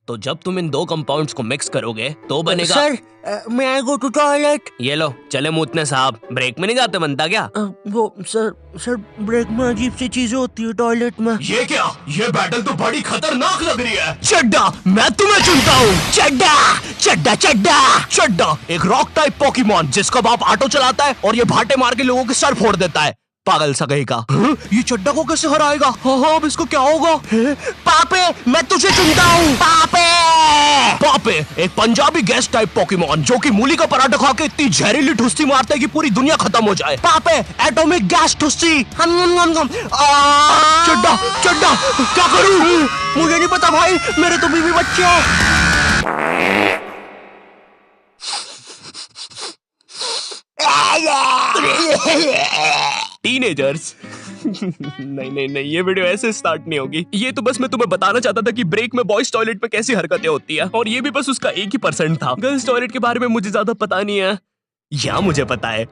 तो जब तुम इन दो कंपाउंड्स को मिक्स करोगे तो बनेगा। सर, मैं आई गो टू टॉयलेट। ये लो, चले मूतने साहब। ब्रेक में नहीं जाते बनता क्या? वो सर ब्रेक में अजीब सी चीजें होती है टॉयलेट में। ये क्या? ये बैटल तो बड़ी खतरनाक लग रही है। चड्डा, मैं तुम्हें चुनता हूँ। चड्डा चड्डा चड्डा चड्डा एक रॉक टाइप पोकेमॉन जिसका बाप ऑटो चलाता है और ये भाटे मार के लोगों के सर फोड़ देता है। पागल सा कहीं का। ये चड्डा को कैसे हराएगा? हाँ, अब इसको क्या होगा? पापे, मैं तुझे चुनता हूँ। पापे पापे एक पंजाबी गैस टाइप पोकेमॉन जो कि मूली का पराठा खा के इतनी जहरीली ठुस्सी मारता है कि पूरी दुनिया खत्म हो जाए। पापे एटॉमिक गैस ठुस्सी। चड्डा चड्डा क्या करूँ? मुझे नहीं पता भाई, मेरे तो बीवी बच्चे हैं। टीनेजर्स। नहीं, ये वीडियो ऐसे स्टार्ट नहीं होगी। ये तो बस मैं तुम्हें बताना चाहता था कि ब्रेक में बॉयज टॉयलेट में कैसी हरकतें होती है, और ये भी बस उसका 1% था। गर्ल्स टॉयलेट के बारे में मुझे ज्यादा पता नहीं है, या मुझे पता है?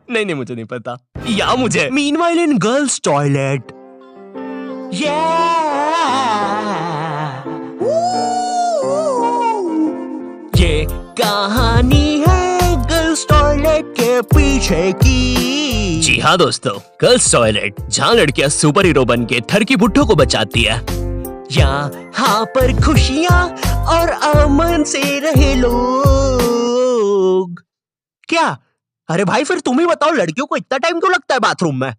नहीं, मुझे नहीं पता, या मुझे। मीनवाइल इन गर्ल्स टॉयलेट, ये कहानी है गर्ल्स टॉयलेट के पीछे की। जी हाँ दोस्तों, गर्ल्स टॉयलेट जहाँ लड़कियां सुपर हीरो बन के थर की बुड्ढों को बचाती है। यहाँ पर खुशियाँ और अमन से रहे लोग। क्या? अरे भाई, फिर तुम ही बताओ, लड़कियों को इतना टाइम क्यों लगता है बाथरूम में?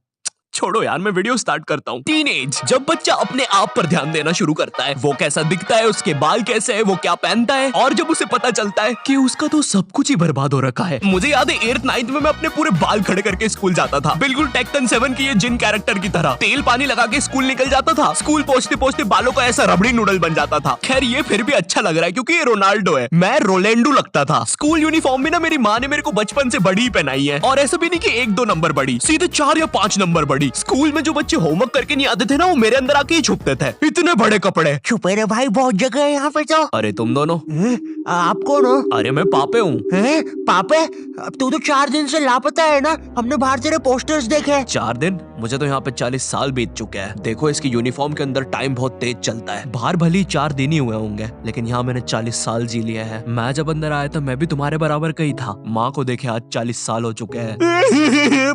छोड़ो यार, मैं वीडियो स्टार्ट करता हूँ। टीनेज, जब बच्चा अपने आप पर ध्यान देना शुरू करता है, वो कैसा दिखता है, उसके बाल कैसे है, वो क्या पहनता है, और जब उसे पता चलता है कि उसका तो सब कुछ ही बर्बाद हो रखा है। मुझे याद है 8th 9th में मैं अपने पूरे बाल खड़े करके स्कूल जाता था, बिल्कुल टेक्टन 7 की ये जिन कैरेक्टर की तरह। तेल पानी लगा के स्कूल निकल जाता था। स्कूल पहुंचते पहुंचते बालों का ऐसा रबड़ी नूडल बन जाता था। खैर ये फिर भी अच्छा लग रहा है क्योंकि ये रोनाल्डो है, मैं रोलेंडो लगता था। स्कूल यूनिफॉर्म भी ना मेरी माँ ने मेरे को बचपन से बड़ी ही पहनाई है, और ऐसा भी नहीं कि 1-2 नंबर बड़ी, सीधे 4 या 5 नंबर बड़ी। स्कूल में जो बच्चे होमवर्क करके नहीं आते थे ना, वो मेरे अंदर आके ही छुपते थे। इतने बड़े कपड़े। छुपे रे भाई, बहुत जगह है यहाँ पे तो। अरे तुम दोनों? आप कौन हो? अरे मैं पापे हूँ। पापे? अब तू तो 4 दिन से लापता है ना, हमने बाहर तेरे पोस्टर्स देखे। 4 दिन? मुझे तो यहाँ पे 40 साल बीत चुके हैं। देखो इसकी यूनिफॉर्म के अंदर टाइम बहुत तेज चलता है। बाहर भली 4 दिन ही हुए होंगे, लेकिन यहाँ मैंने 40 साल जी लिए हैं। मैं जब अंदर आया था मैं भी तुम्हारे बराबर का ही था। माँ को देखे आज 40 साल हो चुके हैं।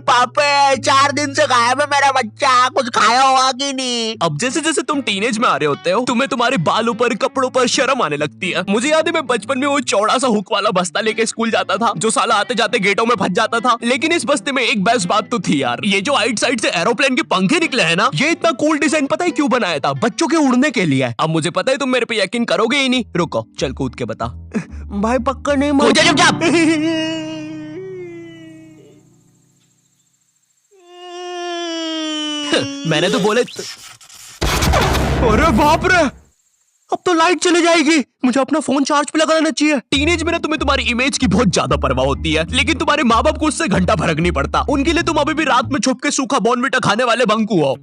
पापे 4 दिन से गायब है मेरा बच्चा, कुछ खाया होगा कि नहीं? अब जैसे जैसे तुम टीनेज में आ रहे होते हो, तुम्हें तुम्हारे बालों पर, कपड़ों पर शर्म आने लगती है। मुझे याद है मैं बचपन में वो चौड़ा सा हुक वाला बस्ता लेके स्कूल जाता था, जो साला आते जाते गेटों में फंस जाता था। लेकिन इस बस्ते में एक बेस्ट बात तो थी यार, ये जो आइट साइड से एरोप्लेन के पंखे निकले हैं ना, ये इतना कूल डिजाइन पता है क्यों बनाया था? बच्चों के उड़ने के लिए। अब मुझे पता है तुम मेरे पे यकीन करोगे ही नहीं। रुको, चल कूद के बता। भाई पक्का नहीं? मैंने तो बोले अरे बाप रे, अब तो लाइट चली जाएगी। मुझे अपना फोन चार्ज पे लगाना चाहिए। टीनेज में ना तुम्हें तुम्हारी इमेज की बहुत ज्यादा परवाह होती है, लेकिन तुम्हारे माँ बाप को उससे घंटा फर्क नहीं पड़ता। उनके लिए तुम अभी भी रात में छुप के सूखा बॉर्नविटा खाने वाले बंकू हो।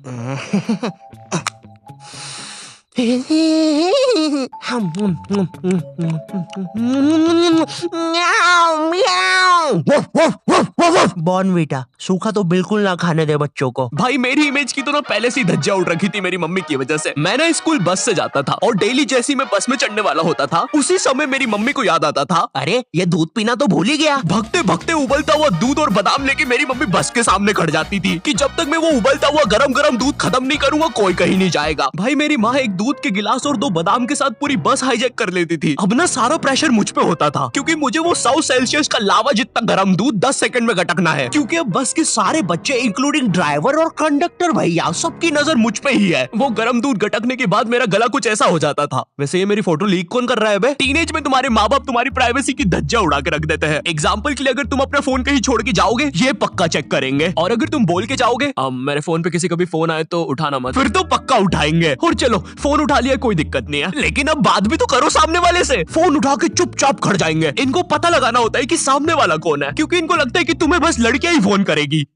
बॉर्नविटा सूखा तो बिल्कुल ना खाने दे बच्चों को। भाई मेरी इमेज की तो ना पहले से ही धज्जियां उड़ रखी थी मेरी मम्मी की वजह से। मैं ना स्कूल बस से जाता था, और डेली जैसे ही मैं बस में चढ़ने वाला होता था, उसी समय मेरी मम्मी को याद आता था, अरे ये दूध पीना तो भूल ही गया। भगते भगते उबलता हुआ दूध और बादाम लेके मेरी मम्मी बस के सामने खड़ जाती थी कि जब तक मैं वो उबलता हुआ गरम गरम दूध खत्म नहीं करूंगा कोई कहीं नहीं जाएगा। भाई मेरी माँ एक दूध के गिलास और 2 बादाम के साथ पूरी बस हाईजैक कर लेती थी। अब ना सारा प्रेशर मुझ पे होता था, क्योंकि मुझे वो 100 सेल्सियस का लावा जितना गर्म दूध 10 सेकंड में गटकना है। क्योंकि अब बस के सारे बच्चे इंक्लूडिंग ड्राइवर और कंडक्टर भैया सबकी नजर मुझ पे ही है। वो गर्म दूध गटकने के बाद मेरा गला कुछ ऐसा हो जाता था। वैसे ये मेरी फोटो लीक कौन कर रहा है बे? टीनेज में तुम्हारे माँ बाप तुम्हारी प्राइवेसी की धज्जियां उड़ा के रख देते हैं। एग्जाम्पल के लिए अगर तुम अपना फोन कहीं छोड़ के जाओगे, ये पक्का चेक करेंगे, और अगर तुम बोल के जाओगे मेरे फोन पे किसी का भी फोन आए तो उठाना मत, फिर तो पक्का उठाएंगे। और चलो फोन उठा लिया कोई दिक्कत नहीं है, लेकिन अब बात भी तो करो सामने वाले से। फोन उठा के चुपचाप खड़ जाएंगे। इनको पता लगाना होता है कि सामने वाला कौन है, क्योंकि इनको लगता है कि तुम्हें बस लड़कियां ही फोन करेगी।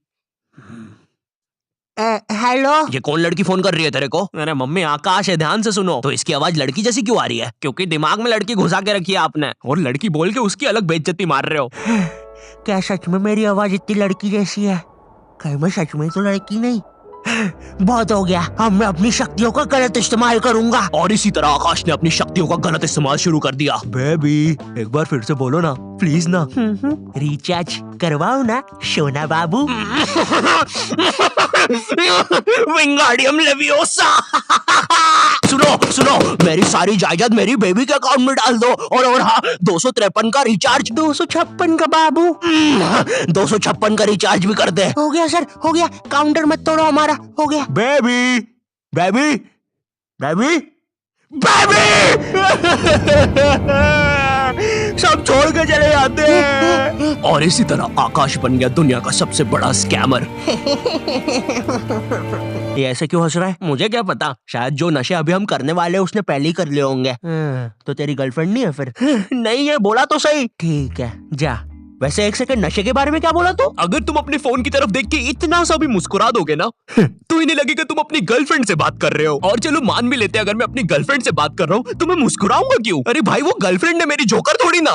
हेलो, ये कौन लड़की फोन कर रही है तेरे को? अरे मम्मी आकाश है, ध्यान से सुनो। तो इसकी आवाज लड़की जैसी क्यों आ रही है? क्योंकि दिमाग में लड़की घुसा के रखी है आपने, और लड़की बोल के उसकी अलग बेइज्जती मार रहे हो। क्या सच में मेरी आवाज इतनी लड़की जैसी है? कहीं मैं सच में तो लड़की नहीं? बहुत हो गया, अब मैं अपनी शक्तियों का गलत इस्तेमाल करूंगा। और इसी तरह आकाश ने अपनी शक्तियों का गलत इस्तेमाल शुरू कर दिया। बेबी एक बार फिर से बोलो ना प्लीज ना। रिचार्ज करवाओ ना सोना बाबू। विंगाडियम लेवियोसा। सुनो सुनो, मेरी सारी जायदाद मेरी बेबी के अकाउंट में डाल दो। और हाँ, 253 का रिचार्ज। 256 का बाबू। 256 का रिचार्ज भी कर दे। हो गया सर, हो गया, काउंटर मत तोड़ो हमारा, हो गया। Baby baby baby baby. सब छोड़ के चले जाते हैं। और इसी तरह आकाश बन गया दुनिया का सबसे बड़ा स्कैमर। ये ऐसे क्यों हंस रहा है? मुझे क्या पता, शायद जो नशे अभी हम करने वाले हैं उसने पहले ही कर लिए होंगे। तो तेरी गर्लफ्रेंड नहीं है फिर? नहीं है, बोला तो सही। ठीक है जा। वैसे एक सेकंड, नशे के बारे में क्या बोला तू? अगर तुम अपने फोन की तरफ देख के इतना सा भी मुस्कुरा दोगे ना तो इन्हें लगेगा तुम अपनी गर्लफ्रेंड से बात कर रहे हो। और चलो मान भी लेते हैं अगर मैं अपनी गर्लफ्रेंड से बात कर रहा हूँ तो मैं मुस्कुराऊंगा क्यों? अरे भाई वो गर्लफ्रेंड है मेरी, जोकर थोड़ी ना।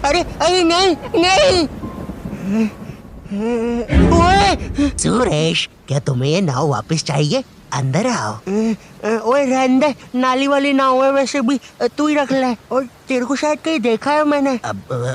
अरे अरे नहीं नहीं। ओए सुरेश, क्या तुम्हें ये नाव वापस चाहिए? अंदर आओ। ओए रहने दे, नाली वाली नाव है वैसे भी, तू ही रख ले। और तेरे को शायद कहीं देखा है मैंने।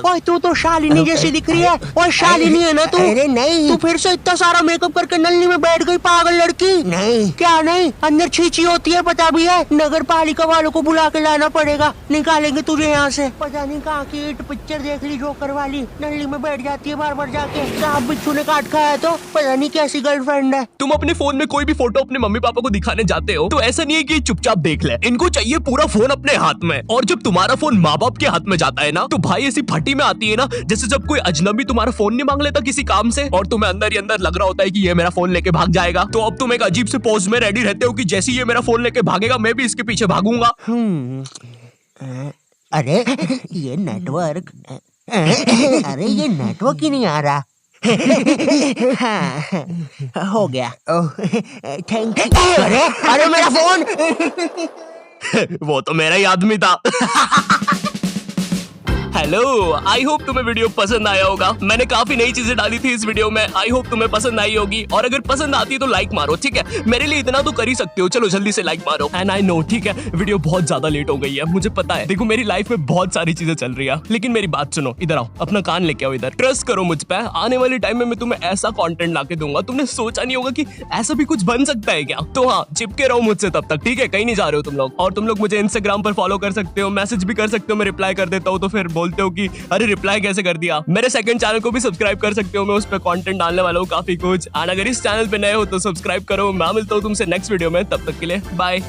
ओए तू तो शालिनी जैसी दिख रही है। ओए शालिनी है ना तू? अरे नहीं, तू फिर से इतना सारा मेकअप करके नल्ली में बैठ गई पागल लड़की। नहीं क्या नहीं, अंदर छींची होती है पता भी है। नगर पालिका वालों को बुला के लाना पड़ेगा, निकालेंगे तुझे यहाँ से। पता नहीं कहाँ की हिट पिक्चर देख ली जोकर वाली, नल्ली में बैठ जाती है बार बार जाके। सांप बिच्छू ने काट खाया तो पता नहीं कैसी गर्लफ्रेंड है। तुम अपने फोन में कोई भी फोटो अपने मम्मी पापा को दिखाने जाते हो तो ऐसा नहीं है कि चुपचाप देख ले, इनको चाहिए पूरा फोन अपने हाथ में। और जब तुम्हारा फोन माँ बाप के हाथ में जाता है ना तो भाई ऐसी फटी में आती है ना, जैसे जब कोई अजनबी तुम्हारा फोन नहीं मांग लेता किसी काम से और तुम्हें अंदर ही अंदर लग रहा होता है कि ये मेरा फोन लेके भाग जाएगा। तो अब तुम एक अजीब से पोज में रेडी रहते हो कि जैसे ये मेरा फोन लेके भागेगा मैं भी इसके पीछे भागूंगा। अरे ये नेटवर्क, अरे ये नेटवर्क ही नहीं आ रहा। हाँ, हो गया। Thank you. अरे अरे मेरा फोन। वो तो मेरा ही आदमी था। हेलो, आई होप तुम्हें वीडियो पसंद आया होगा। मैंने काफी नई चीजें डाली थी इस वीडियो में, आई होप तुम्हें पसंद आई होगी। और अगर पसंद आती है तो लाइक मारो, ठीक है? मेरे लिए इतना तो कर ही सकते हो, चलो जल्दी से लाइक मारो। एंड आई नो, ठीक है, वीडियो बहुत ज्यादा लेट हो गई है, मुझे पता है। देखो मेरी लाइफ में बहुत सारी चीजें चल रही है, लेकिन मेरी बात सुनो, इधर आओ, अपना कान लेके आओ इधर। ट्रस्ट करो मुझ पे, आने वाले टाइम में मैं तुम्हें ऐसा कंटेंट लाके दूंगा, तुमने सोचा नहीं होगा कि ऐसा भी कुछ बन सकता है क्या। तो हाँ, चिपके रहो मुझसे तब तक, ठीक है? कहीं नहीं जा रहे हो तुम लोग। और तुम लोग मुझे इंस्टाग्राम पर फॉलो कर सकते हो, मैसेज भी कर सकते हो, मैं रिप्लाई कर देता हूँ। तो फिर बोलते हो कि अरे रिप्लाई कैसे कर दिया। मेरे सेकंड चैनल को भी सब्सक्राइब कर सकते हो, मैं उस पर कंटेंट डालने वाला हूँ काफी कुछ। और अगर इस चैनल पे नए हो तो सब्सक्राइब करो। मैं मिलता हूँ तुमसे नेक्स्ट वीडियो में, तब तक के लिए बाय।